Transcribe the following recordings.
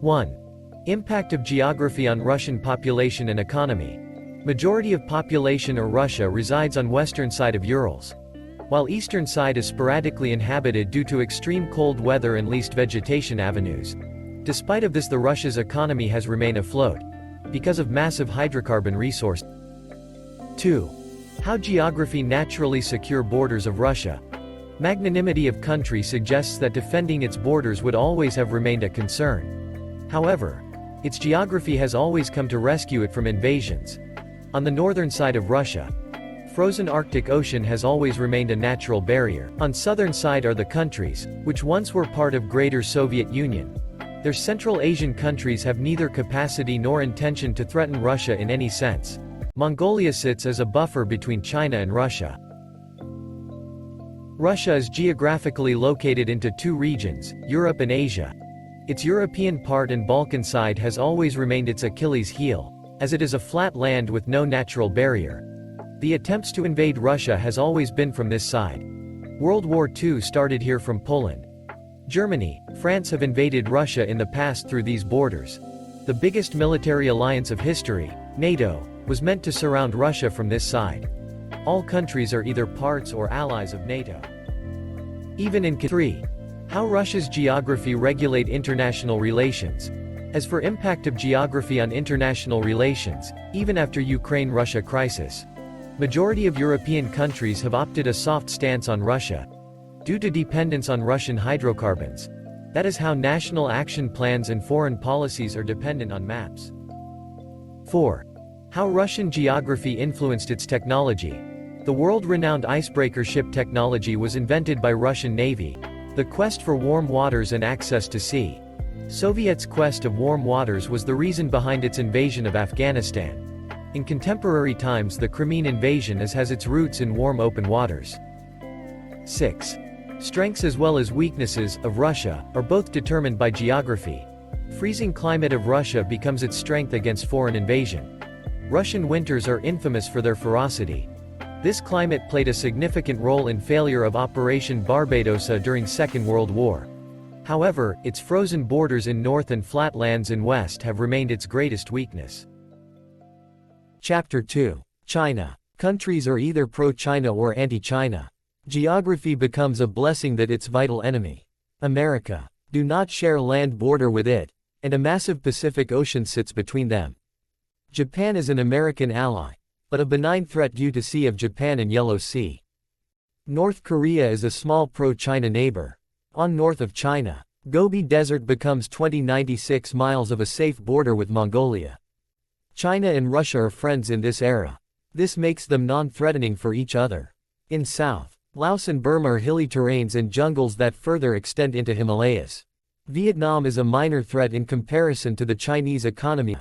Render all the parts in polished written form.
1. Impact of geography on Russian population and economy. Majority of population of Russia resides on western side of Urals, while eastern side is sporadically inhabited due to extreme cold weather and least vegetation avenues. Despite of this, the Russia's economy has remained afloat because of massive hydrocarbon resource. 2. How geography naturally secure borders of Russia. Magnanimity of country suggests that defending its borders would always have remained a concern. However, its geography has always come to rescue it from invasions. On the northern side of Russia, frozen Arctic Ocean has always remained a natural barrier. On southern side are the countries, which once were part of Greater Soviet Union. Their Central Asian countries have neither capacity nor intention to threaten Russia in any sense. Mongolia sits as a buffer between China and Russia. Russia is geographically located into two regions, Europe and Asia. Its European part and Balkan side has always remained its Achilles heel, as it is a flat land with no natural barrier. The attempts to invade Russia has always been from this side. World War II started here from Poland. Germany, France have invaded Russia in the past through these borders. The biggest military alliance of history, NATO, was meant to surround Russia from this side. All countries are either parts or allies of NATO. Even in 3. How Russia's geography regulate international relations. As for impact of geography on international relations, even after Ukraine-Russia crisis, majority of European countries have opted a soft stance on Russia, due to dependence on Russian hydrocarbons. That is how national action plans and foreign policies are dependent on maps. 4. How Russian geography influenced its technology. The world-renowned icebreaker ship technology was invented by Russian Navy. The quest for warm waters and access to sea. Soviets' quest of warm waters was the reason behind its invasion of Afghanistan. In contemporary times, the Crimean invasion has its roots in warm open waters. 6. Strengths as well as weaknesses of Russia are both determined by geography. Freezing climate of Russia becomes its strength against foreign invasion. Russian winters are infamous for their ferocity. This climate played a significant role in failure of Operation Barbarossa during Second World War. However, its frozen borders in north and flat lands in west have remained its greatest weakness. Chapter 2. China. Countries are either pro-China or anti-China. Geography becomes a blessing that its vital enemy, America, do not share land border with it, and a massive Pacific Ocean sits between them. Japan is an American ally, but a benign threat due to Sea of Japan and Yellow Sea. North Korea is a small pro-China neighbor. On north of China, Gobi Desert becomes 96 miles of a safe border with Mongolia. China and Russia are friends in this era. This makes them non-threatening for each other. In south, Laos and Burma are hilly terrains and jungles that further extend into Himalayas. Vietnam is a minor threat in comparison to the Chinese economy.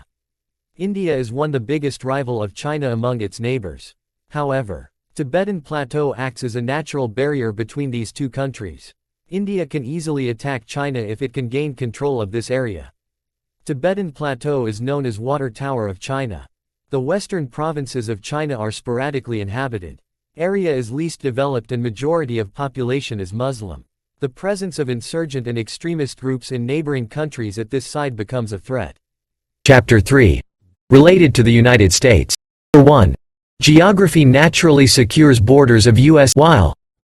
India is the biggest rival of China among its neighbors. However, Tibetan Plateau acts as a natural barrier between these two countries. India can easily attack China if it can gain control of this area. Tibetan Plateau is known as Water Tower of China. The western provinces of China are sporadically inhabited. Area is least developed and majority of population is Muslim. The presence of insurgent and extremist groups in neighboring countries at this side becomes a threat. Chapter 3. Related to the United States. 1. Geography naturally secures borders of U.S. While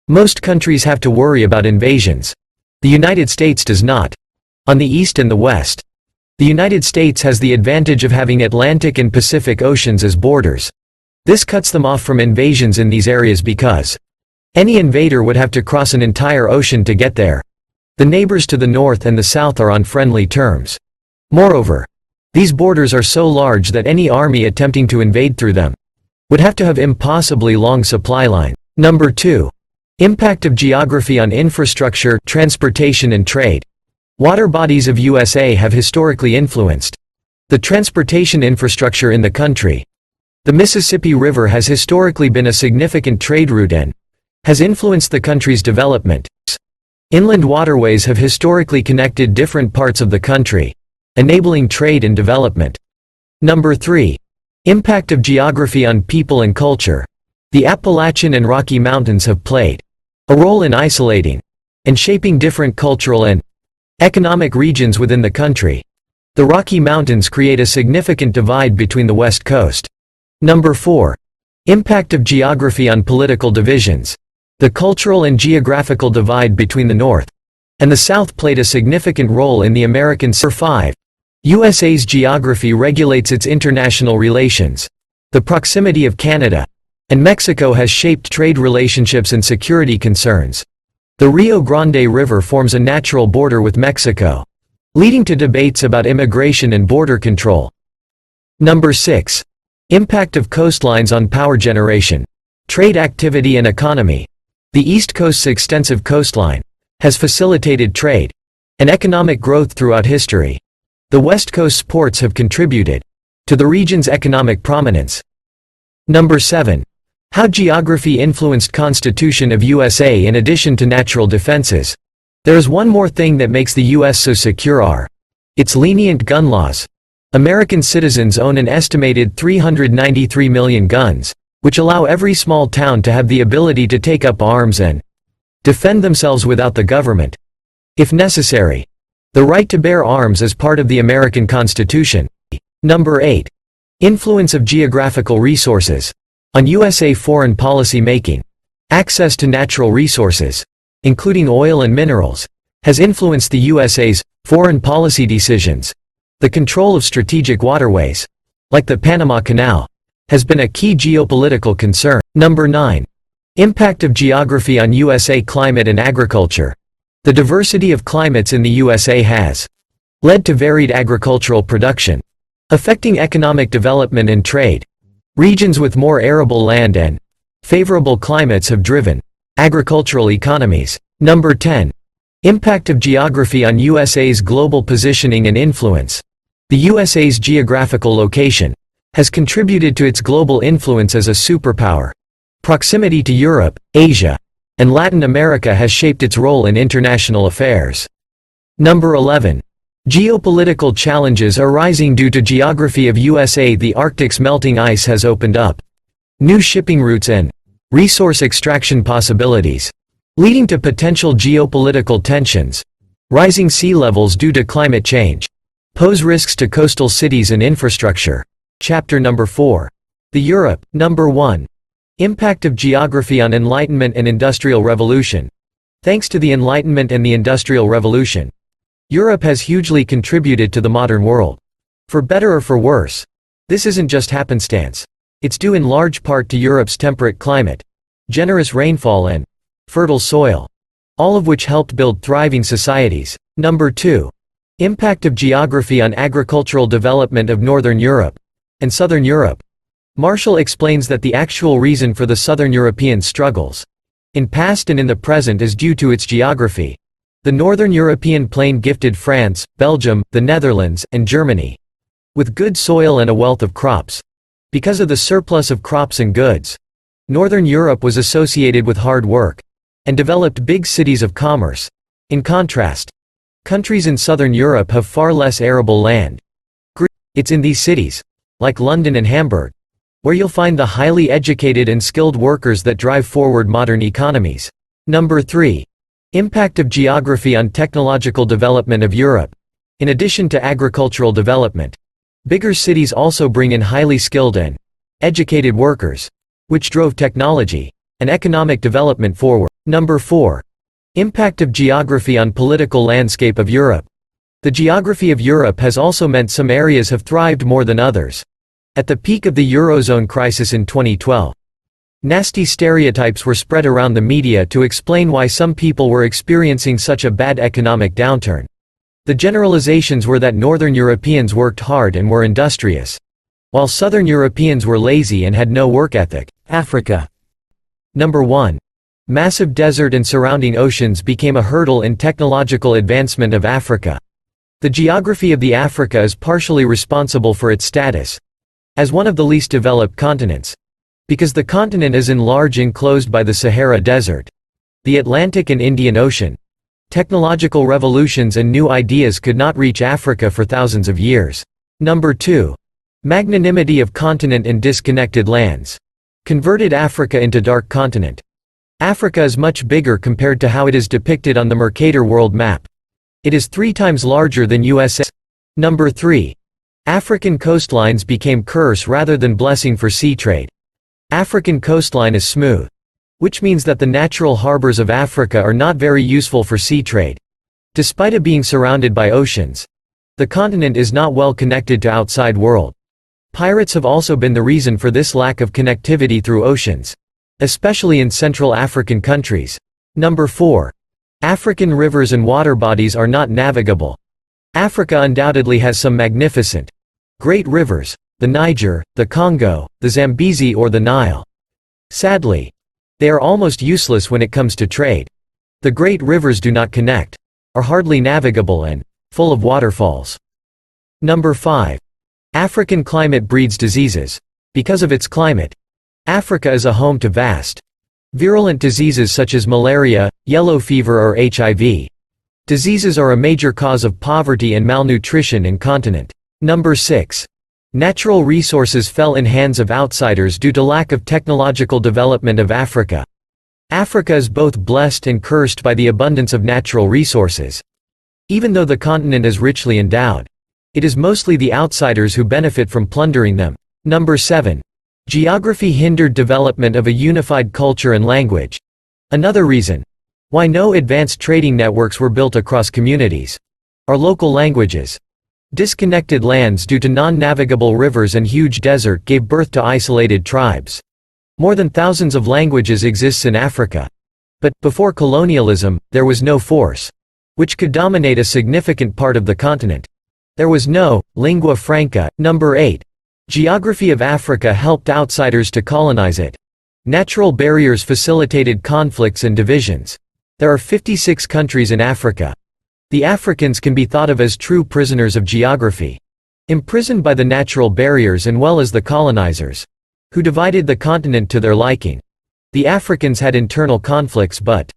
most countries have to worry about invasions, the United States does not. On the east and the west, the United States has the advantage of having Atlantic and Pacific Oceans as borders. This cuts them off from invasions in these areas because any invader would have to cross an entire ocean to get there. The neighbors to the north and the south are on friendly terms. Moreover, these borders are so large that any army attempting to invade through them would have to have impossibly long supply line. 2. Impact of geography on infrastructure, transportation and trade. Water bodies of USA have historically influenced the transportation infrastructure in the country. The Mississippi River has historically been a significant trade route and has influenced the country's development. Inland waterways have historically connected different parts of the country, enabling trade and development. 3. Impact of geography on people and culture. The Appalachian and Rocky Mountains have played a role in isolating and shaping different cultural and economic regions within the country. The Rocky Mountains create a significant divide between the West Coast. Number 4. Impact of geography on political divisions. The cultural and geographical divide between the North and the South played a significant role in the American Civil War. 5. USA's geography regulates its international relations. The proximity of Canada and Mexico has shaped trade relationships and security concerns. The Rio Grande River forms a natural border with Mexico, leading to debates about immigration and border control. Number 6. Impact of coastlines on power generation, trade activity and economy. The East Coast's extensive coastline has facilitated trade and economic growth throughout history. The West Coast's ports have contributed to the region's economic prominence. Number 7. How geography influenced Constitution of USA. In addition to natural defenses, there is one more thing that makes the U.S. so secure: its lenient gun laws. American citizens own an estimated 393 million guns, which allow every small town to have the ability to take up arms and defend themselves without the government, if necessary. The right to bear arms is part of the American Constitution. Number 8. Influence of geographical resources on USA foreign policy making. Access to natural resources, including oil and minerals, has influenced the USA's foreign policy decisions. The control of strategic waterways, like the Panama Canal, has been a key geopolitical concern. Number 9. Impact of geography on USA climate and agriculture. The diversity of climates in the USA has led to varied agricultural production, affecting economic development and trade. Regions with more arable land and favorable climates have driven agricultural economies. Number 10. Impact of geography on USA's global positioning and influence. The USA's geographical location has contributed to its global influence as a superpower. Proximity to Europe, Asia, and Latin America has shaped its role in international affairs. Number 11. Geopolitical challenges arising due to geography of USA. The Arctic's melting ice has opened up new shipping routes and resource extraction possibilities, leading to potential geopolitical tensions. Rising sea levels due to climate change pose risks to coastal cities and infrastructure. Chapter number 4. The Europe. Number 1. Impact of geography on Enlightenment and Industrial Revolution. Thanks to the Enlightenment and the Industrial Revolution, Europe has hugely contributed to the modern world. For better or for worse, this isn't just happenstance. It's due in large part to Europe's temperate climate, generous rainfall and fertile soil, all of which helped build thriving societies. Number 2. Impact of geography on agricultural development of Northern Europe and Southern Europe. Marshall explains that the actual reason for the Southern European struggles, in past and in the present, is due to its geography. The Northern European plain gifted France, Belgium, the Netherlands, and Germany with good soil and a wealth of crops. Because of the surplus of crops and goods, Northern Europe was associated with hard work and developed big cities of commerce. In contrast, countries in Southern Europe have far less arable land. It's in these cities, like London and Hamburg, where you'll find the highly educated and skilled workers that drive forward modern economies. Number 3. Impact of geography on technological development of Europe. In addition to agricultural development, bigger cities also bring in highly skilled and educated workers, which drove technology and economic development forward. Number 4. Impact of geography on political landscape of Europe. The geography of Europe has also meant some areas have thrived more than others. At the peak of the Eurozone crisis in 2012, nasty stereotypes were spread around the media to explain why some people were experiencing such a bad economic downturn. The generalizations were that Northern Europeans worked hard and were industrious, while Southern Europeans were lazy and had no work ethic. Africa. Number 1. Massive desert and surrounding oceans became a hurdle in technological advancement of Africa. The geography of the Africa is partially responsible for its status as one of the least developed continents, because the continent is in large enclosed by the Sahara Desert, the Atlantic and Indian Ocean. Technological revolutions and new ideas could not reach Africa for thousands of years. Number 2. Magnanimity of continent and disconnected lands converted Africa into dark continent. Africa is much bigger compared to how it is depicted on the Mercator world map. It is 3 times larger than USA. Number 3. African coastlines became curse rather than blessing for sea trade. African coastline is smooth, which means that the natural harbors of Africa are not very useful for sea trade. Despite it being surrounded by oceans, the continent is not well connected to outside world. Pirates have also been the reason for this lack of connectivity through oceans, especially in Central African countries. Number 4. African rivers and water bodies are not navigable. Africa undoubtedly has some magnificent, great rivers, the Niger, the Congo, the Zambezi or the Nile. Sadly, they are almost useless when it comes to trade. The great rivers do not connect, are hardly navigable and full of waterfalls. Number 5. African climate breeds diseases. Because of its climate, Africa is a home to vast, virulent diseases such as malaria, yellow fever or HIV. Diseases are a major cause of poverty and malnutrition in continent. Number 6. Natural resources fell in hands of outsiders due to lack of technological development of Africa. Africa is both blessed and cursed by the abundance of natural resources. Even though the continent is richly endowed, it is mostly the outsiders who benefit from plundering them. Number 7. Geography hindered development of a unified culture and language. Another reason why no advanced trading networks were built across communities are local languages. Disconnected lands due to non-navigable rivers and huge desert gave birth to isolated tribes. More than thousands of languages exists in Africa. But, before colonialism, there was no force which could dominate a significant part of the continent. There was no lingua franca. Number 8. Geography of Africa helped outsiders to colonize it. Natural barriers facilitated conflicts and divisions. There are 56 countries in Africa. The Africans can be thought of as true prisoners of geography, imprisoned by the natural barriers and well as the colonizers, who divided the continent to their liking. The Africans had internal conflicts but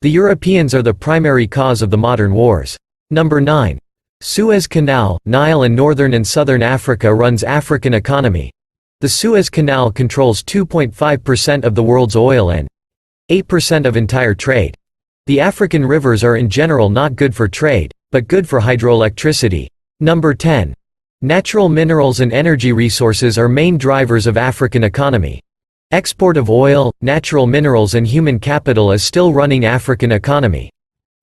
the Europeans are the primary cause of the modern wars. Number 9. Suez Canal, Nile and northern and southern Africa runs African economy. The Suez Canal controls 2.5% of the world's oil and 8% of entire trade. The African rivers are in general not good for trade, but good for hydroelectricity. Number 10. Natural minerals and energy resources are main drivers of African economy. Export of oil, natural minerals and human capital is still running African economy.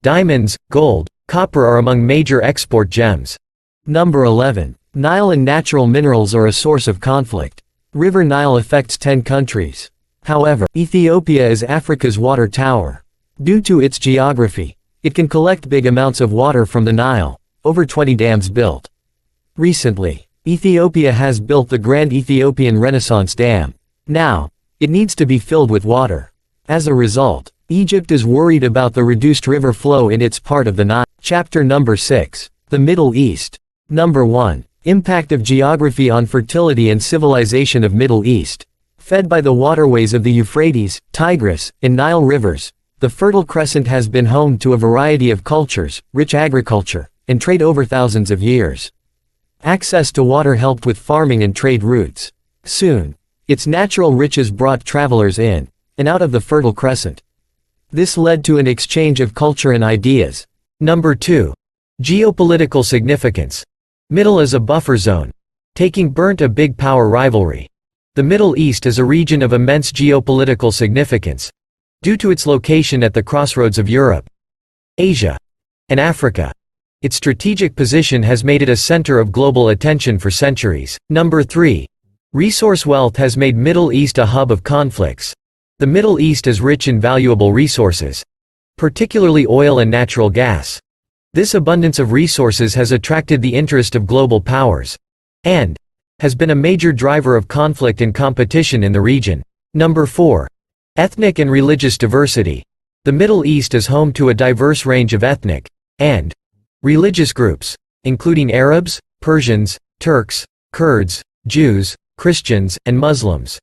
Diamonds, gold, copper are among major export gems. Number 11. Nile and natural minerals are a source of conflict. River Nile affects 10 countries. However, Ethiopia is Africa's water tower. Due to its geography, it can collect big amounts of water from the Nile, over 20 dams built. Recently, Ethiopia has built the Grand Ethiopian Renaissance Dam. Now, it needs to be filled with water. As a result, Egypt is worried about the reduced river flow in its part of the Nile. Chapter number 6. The Middle East. Number 1. Impact of geography on fertility and civilization of Middle East. Fed by the waterways of the Euphrates, Tigris, and Nile rivers, the Fertile Crescent has been home to a variety of cultures, rich agriculture, and trade over thousands of years. Access to water helped with farming and trade routes. Soon, its natural riches brought travelers in and out of the Fertile Crescent. This led to an exchange of culture and ideas. Number 2. Geopolitical significance. Middle is a buffer zone, taking burnt a big power rivalry. The Middle East is a region of immense geopolitical significance, due to its location at the crossroads of Europe, Asia, and Africa. Its strategic position has made it a center of global attention for centuries. Number 3. Resource wealth has made Middle East a hub of conflicts. The Middle East is rich in valuable resources, particularly oil and natural gas. This abundance of resources has attracted the interest of global powers, and has been a major driver of conflict and competition in the region. Number 4. Ethnic and religious diversity. The Middle East is home to a diverse range of ethnic and religious groups, including Arabs, Persians, Turks, Kurds, Jews, Christians, and Muslims.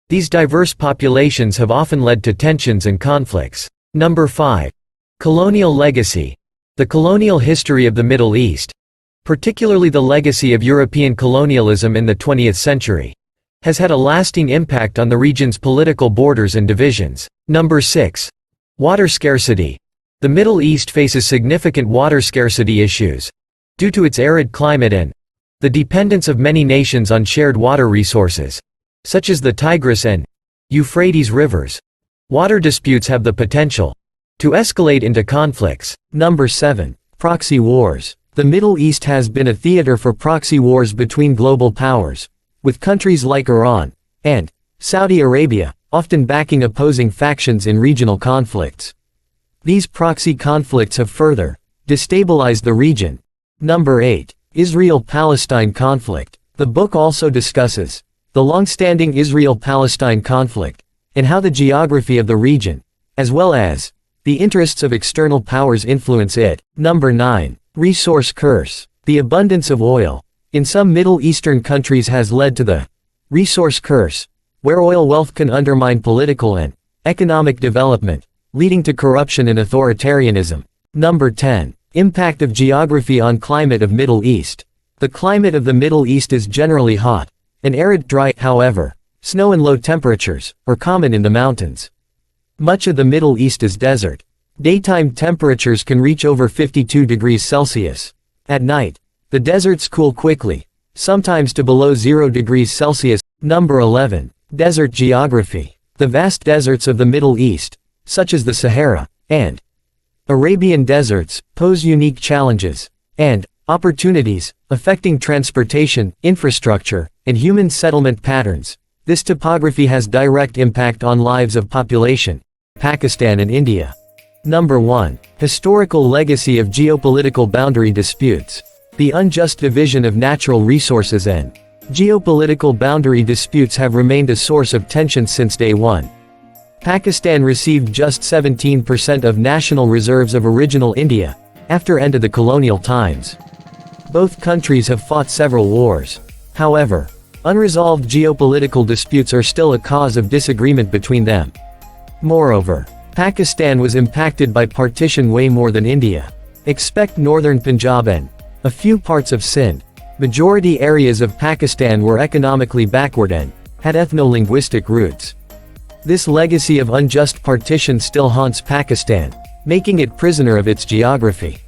These diverse populations have often led to tensions and conflicts. Number 5. Colonial legacy. The colonial history of the Middle East, particularly the legacy of European colonialism in the 20th century, has had a lasting impact on the region's political borders and divisions. Number 6. Water scarcity. The Middle East faces significant water scarcity issues, due to its arid climate and the dependence of many nations on shared water resources, such as the Tigris and Euphrates rivers. Water disputes have the potential to escalate into conflicts. Number 7. Proxy wars. The Middle East has been a theater for proxy wars between global powers, with countries like Iran and Saudi Arabia often backing opposing factions in regional conflicts. These proxy conflicts have further destabilized the region. Number 8. Israel-Palestine conflict. The book also discusses the long-standing Israel-Palestine conflict and how the geography of the region, as well as the interests of external powers influence it. Number 9. Resource curse. The abundance of oil in some Middle Eastern countries has led to the resource curse, where oil wealth can undermine political and economic development, leading to corruption and authoritarianism. Number 10. Impact of geography on climate of Middle East. The climate of the Middle East is generally hot and arid dry. However, snow and low temperatures are common in the mountains. Much of the Middle East is desert. Daytime temperatures can reach over 52 degrees Celsius. At night, the deserts cool quickly, sometimes to below 0 degrees Celsius. Number 11. Desert geography. The vast deserts of the Middle East, such as the Sahara and Arabian deserts, pose unique challenges and opportunities affecting transportation, infrastructure, and human settlement patterns. This topography has direct impact on lives of population. Pakistan and India. Number 1. Historical legacy of geopolitical boundary disputes. The unjust division of natural resources and geopolitical boundary disputes have remained a source of tension since day one. Pakistan received just 17% of national reserves of original India after end of the colonial times. Both countries have fought several wars. However, unresolved geopolitical disputes are still a cause of disagreement between them. Moreover, Pakistan was impacted by partition way more than India. Expect northern Punjab and a few parts of Sindh. Majority areas of Pakistan were economically backward and had ethno-linguistic roots. This legacy of unjust partition still haunts Pakistan, making it prisoner of its geography.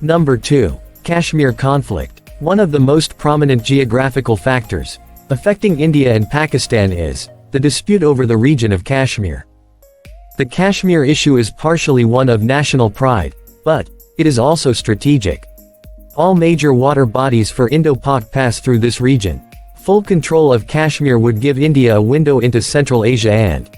Number 2. Kashmir conflict. One of the most prominent geographical factors affecting India and Pakistan is the dispute over the region of Kashmir. The Kashmir issue is partially one of national pride, but it is also strategic. All major water bodies for Indo-Pak pass through this region. Full control of Kashmir would give India a window into Central Asia and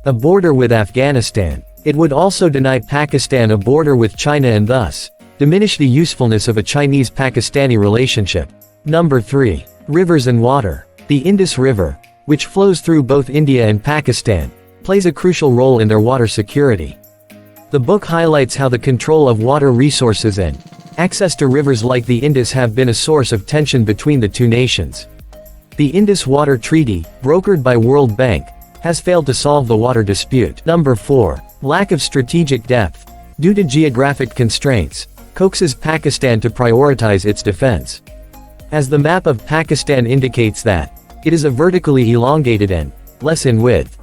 a border with Afghanistan. It would also deny Pakistan a border with China and thus diminish the usefulness of a Chinese-Pakistani relationship. Number 3. Rivers and water. The Indus River, which flows through both India and Pakistan, plays a crucial role in their water security. The book highlights how the control of water resources and access to rivers like the Indus have been a source of tension between the two nations. The Indus Water Treaty, brokered by World Bank, has failed to solve the water dispute. Number 4. Lack of strategic depth. Due to geographic constraints, coaxes Pakistan to prioritize its defense. As the map of Pakistan indicates that it is a vertically elongated and less in width.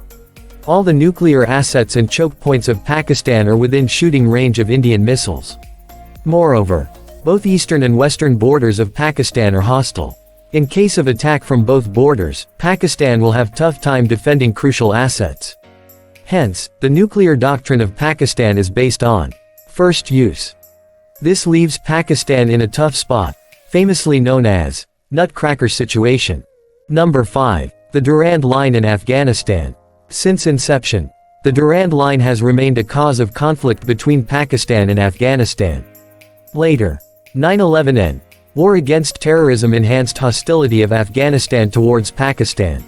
All the nuclear assets and choke points of Pakistan are within shooting range of Indian missiles. Moreover, both eastern and western borders of Pakistan are hostile. In case of attack from both borders, Pakistan will have tough time defending crucial assets. Hence, the nuclear doctrine of Pakistan is based on first use. This leaves Pakistan in a tough spot, famously known as Nutcracker situation. Number 5. The Durand Line in Afghanistan. Since inception, the Durand Line has remained a cause of conflict between Pakistan and Afghanistan. Later, 9/11 and war against terrorism enhanced hostility of Afghanistan towards Pakistan.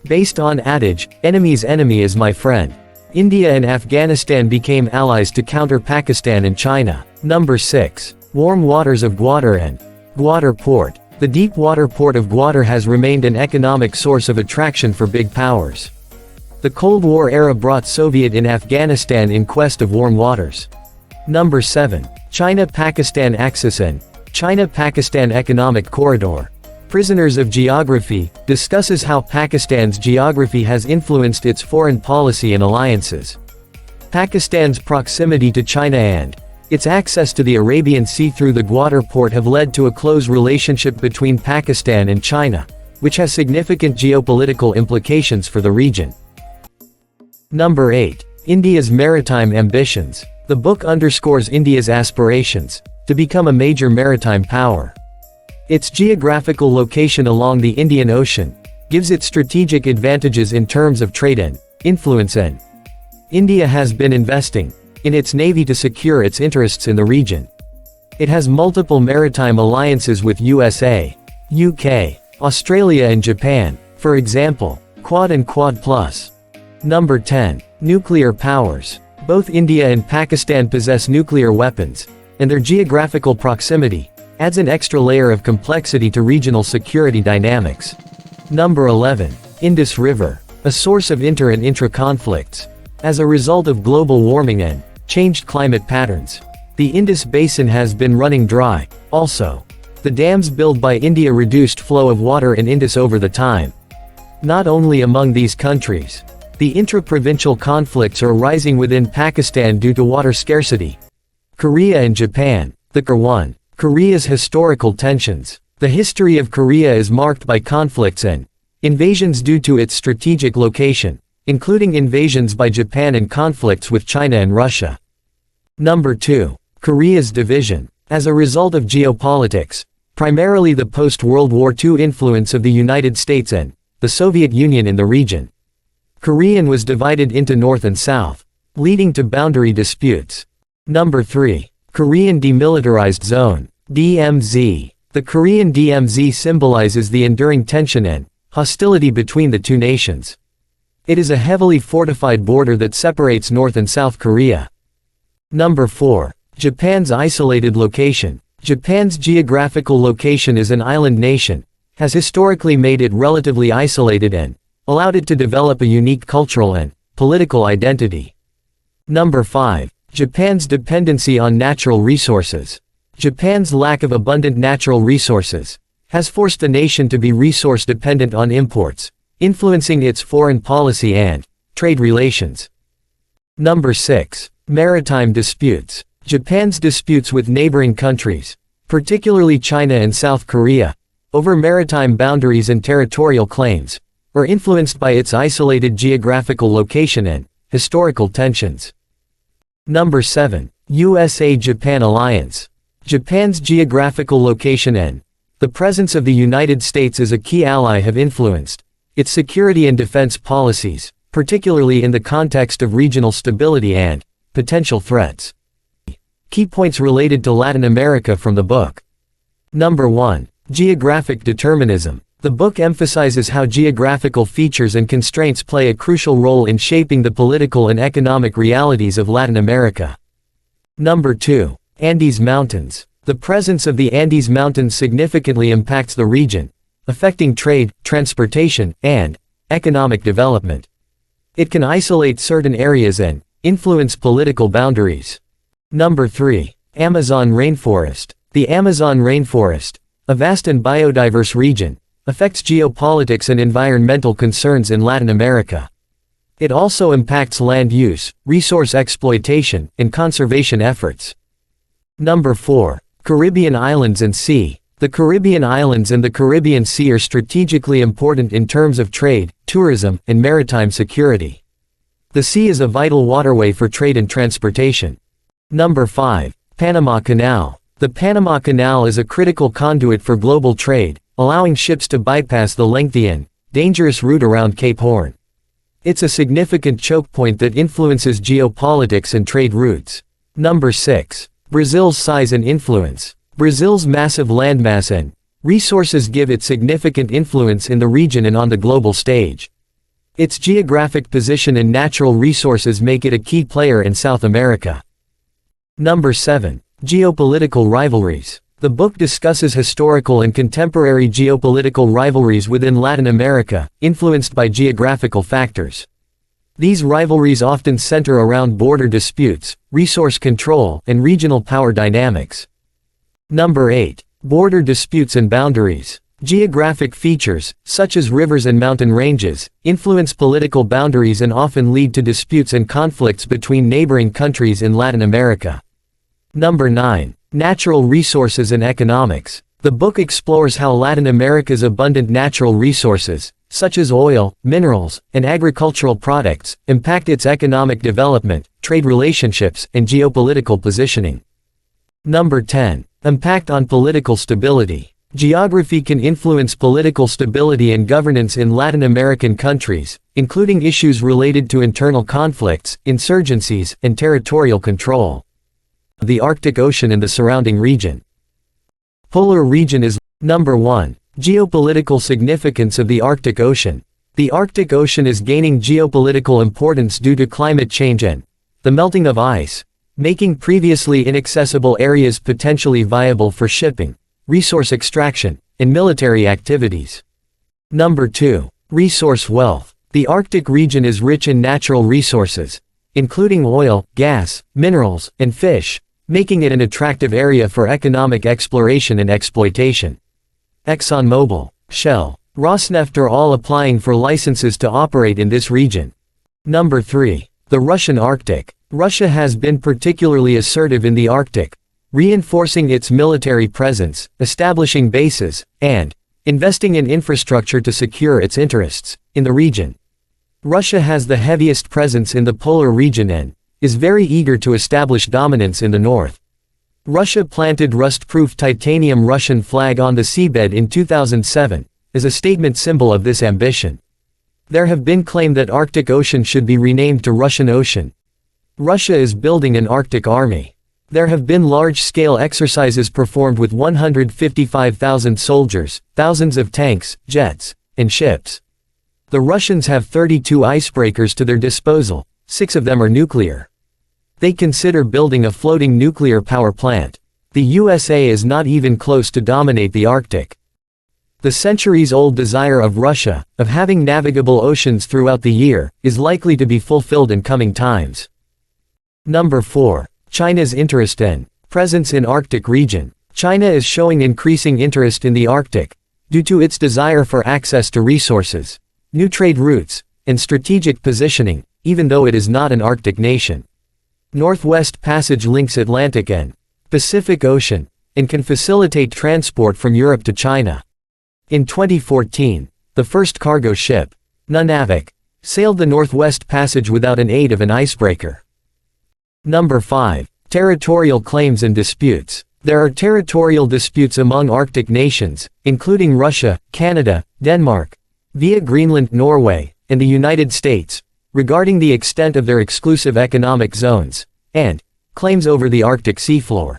Based on adage, enemy's enemy is my friend, India and Afghanistan became allies to counter Pakistan and China. Number 6. Warm waters of Gwadar and Gwadar Port. The deep water port of Gwadar has remained an economic source of attraction for big powers. The Cold War era brought Soviet in Afghanistan in quest of warm waters. Number 7. China-Pakistan axis and China-Pakistan Economic Corridor. Prisoners of Geography discusses how Pakistan's geography has influenced its foreign policy and alliances. Pakistan's proximity to China and Its access to the Arabian Sea through the Gwadar port have led to a close relationship between Pakistan and China, which has significant geopolitical implications for the region. Number 8. India's maritime ambitions. The book underscores India's aspirations to become a major maritime power. Its geographical location along the Indian Ocean gives it strategic advantages in terms of trade and influence, and India has been investing in its navy to secure its interests in the region. It has multiple maritime alliances with USA, UK, Australia and Japan, for example, Quad and Quad Plus. Number 10. Nuclear powers. Both India and Pakistan possess nuclear weapons, and their geographical proximity adds an extra layer of complexity to regional security dynamics. Number 11. Indus River. A source of inter- and intra-conflicts. As a result of global warming and changed climate patterns, the Indus Basin has been running dry. Also, the dams built by India reduced flow of water in Indus over the time. Not only among these countries, the intra-provincial conflicts are rising within Pakistan due to water scarcity. Korea and Japan. The Q1. Korea's historical tensions. The history of Korea is marked by conflicts and invasions due to its strategic location, including invasions by Japan and conflicts with China and Russia. Number 2. Korea's division. As a result of geopolitics, primarily the post-World War II influence of the United States and the Soviet Union in the region, Korea was divided into North and South, leading to boundary disputes. Number 3. Korean Demilitarized Zone, DMZ. The Korean DMZ symbolizes the enduring tension and hostility between the two nations. It is a heavily fortified border that separates North and South Korea. Number 4. Japan's isolated location. Japan's geographical location as an island nation has historically made it relatively isolated and allowed it to develop a unique cultural and political identity. Number 5. Japan's dependency on natural resources. Japan's lack of abundant natural resources has forced the nation to be resource dependent on imports, influencing its foreign policy and trade relations. Number 6. Maritime disputes. Japan's disputes with neighboring countries, particularly China and South Korea, over maritime boundaries and territorial claims, are influenced by its isolated geographical location and historical tensions. Number 7. USA-Japan alliance. Japan's geographical location and the presence of the United States as a key ally have influenced its security and defense policies, particularly in the context of regional stability and potential threats. Key points related to Latin America from the book. Number 1. Geographic determinism. The book emphasizes how geographical features and constraints play a crucial role in shaping the political and economic realities of Latin America. Number 2. Andes Mountains. The presence of the Andes Mountains significantly impacts the region, affecting trade, transportation, and economic development. It can isolate certain areas and influence political boundaries. Number 3. Amazon rainforest. The Amazon rainforest, a vast and biodiverse region, affects geopolitics and environmental concerns in Latin America. It also impacts land use, resource exploitation, and conservation efforts. Number 4. Caribbean Islands and Sea. The Caribbean Islands and the Caribbean Sea are strategically important in terms of trade, tourism, and maritime security. The sea is a vital waterway for trade and transportation. Number 5. Panama Canal. The Panama Canal is a critical conduit for global trade, allowing ships to bypass the lengthy and dangerous route around Cape Horn. It's a significant choke point that influences geopolitics and trade routes. Number 6. Brazil's size and influence. Brazil's massive landmass and resources give it significant influence in the region and on the global stage. Its geographic position and natural resources make it a key player in South America. Number 7. Geopolitical rivalries. The book discusses historical and contemporary geopolitical rivalries within Latin America, influenced by geographical factors. These rivalries often center around border disputes, resource control, and regional power dynamics. Number 8. Border disputes and boundaries. Geographic features, such as rivers and mountain ranges, influence political boundaries and often lead to disputes and conflicts between neighboring countries in Latin America. Number 9. Natural resources and economics. The book explores how Latin America's abundant natural resources, such as oil, minerals, and agricultural products, impact its economic development, trade relationships, and geopolitical positioning. Number 10. Impact on political stability. Geography can influence political stability and governance in Latin American countries, including issues related to internal conflicts, insurgencies, and territorial control. The Arctic Ocean and the surrounding region. Polar region is. Number 1. Geopolitical significance of the Arctic Ocean. The Arctic Ocean is gaining geopolitical importance due to climate change and the melting of ice, making previously inaccessible areas potentially viable for shipping, resource extraction, and military activities. Number 2. Resource wealth. The Arctic region is rich in natural resources, including oil, gas, minerals, and fish, making it an attractive area for economic exploration and exploitation. ExxonMobil, Shell, Rosneft are all applying for licenses to operate in this region. Number 3. The Russian Arctic. Russia has been particularly assertive in the Arctic, reinforcing its military presence, establishing bases, and investing in infrastructure to secure its interests in the region. Russia has the heaviest presence in the polar region and is very eager to establish dominance in the north. Russia planted rust-proof titanium Russian flag on the seabed in 2007, as a statement symbol of this ambition. There have been claims that Arctic Ocean should be renamed to Russian Ocean. Russia is building an Arctic army. There have been large-scale exercises performed with 155,000 soldiers, thousands of tanks, jets, and ships. The Russians have 32 icebreakers to their disposal, 6 of them are nuclear. They consider building a floating nuclear power plant. The USA is not even close to dominate the Arctic. The centuries-old desire of Russia, of having navigable oceans throughout the year, is likely to be fulfilled in coming times. Number 4. China's interest and presence in Arctic region. China is showing increasing interest in the Arctic, due to its desire for access to resources, new trade routes, and strategic positioning, even though it is not an Arctic nation. Northwest Passage links Atlantic and Pacific Ocean, and can facilitate transport from Europe to China. In 2014, the first cargo ship, Nunavik, sailed the Northwest Passage without an aid of an icebreaker. Number 5. Territorial claims and disputes. There are territorial disputes among Arctic nations, including Russia, Canada, Denmark, via Greenland, Norway, and the United States, regarding the extent of their exclusive economic zones, and claims over the Arctic seafloor.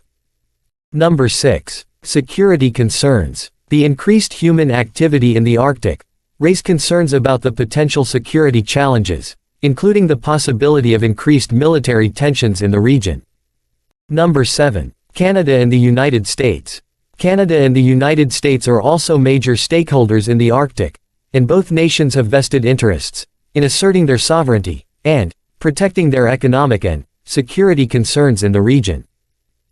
Number 6. Security concerns. The increased human activity in the Arctic raise concerns about the potential security challenges, including the possibility of increased military tensions in the region. Number 7. Canada and the United States. Canada and the United States are also major stakeholders in the Arctic, and both nations have vested interests in asserting their sovereignty and protecting their economic and security concerns in the region.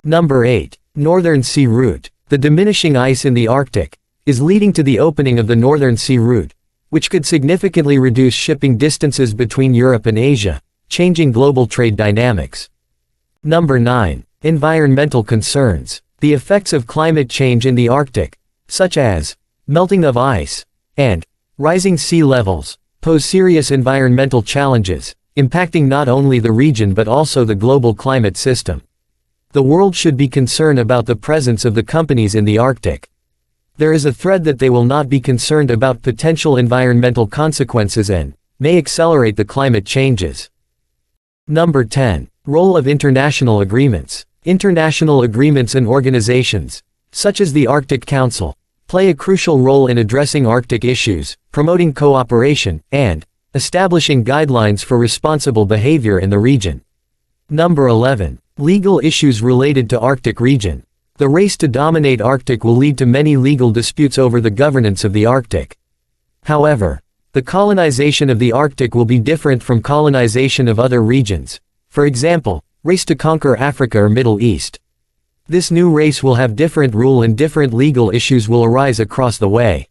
Number 8. Northern Sea Route. The diminishing ice in the Arctic is leading to the opening of the Northern Sea Route, which could significantly reduce shipping distances between Europe and Asia, changing global trade dynamics. Number 9. Environmental concerns. The effects of climate change in the Arctic, such as melting of ice and rising sea levels, pose serious environmental challenges, impacting not only the region but also the global climate system. The world should be concerned about the presence of the companies in the Arctic. There is a threat that they will not be concerned about potential environmental consequences and may accelerate the climate changes. Number 10. Role of international agreements. International agreements and organizations, such as the Arctic Council, play a crucial role in addressing Arctic issues, promoting cooperation, and establishing guidelines for responsible behavior in the region. Number 11. Legal issues related to Arctic region. The race to dominate Arctic will lead to many legal disputes over the governance of the Arctic. However, the colonization of the Arctic will be different from colonization of other regions. For example, race to conquer Africa or Middle East. This new race will have different rule and different legal issues will arise across the way.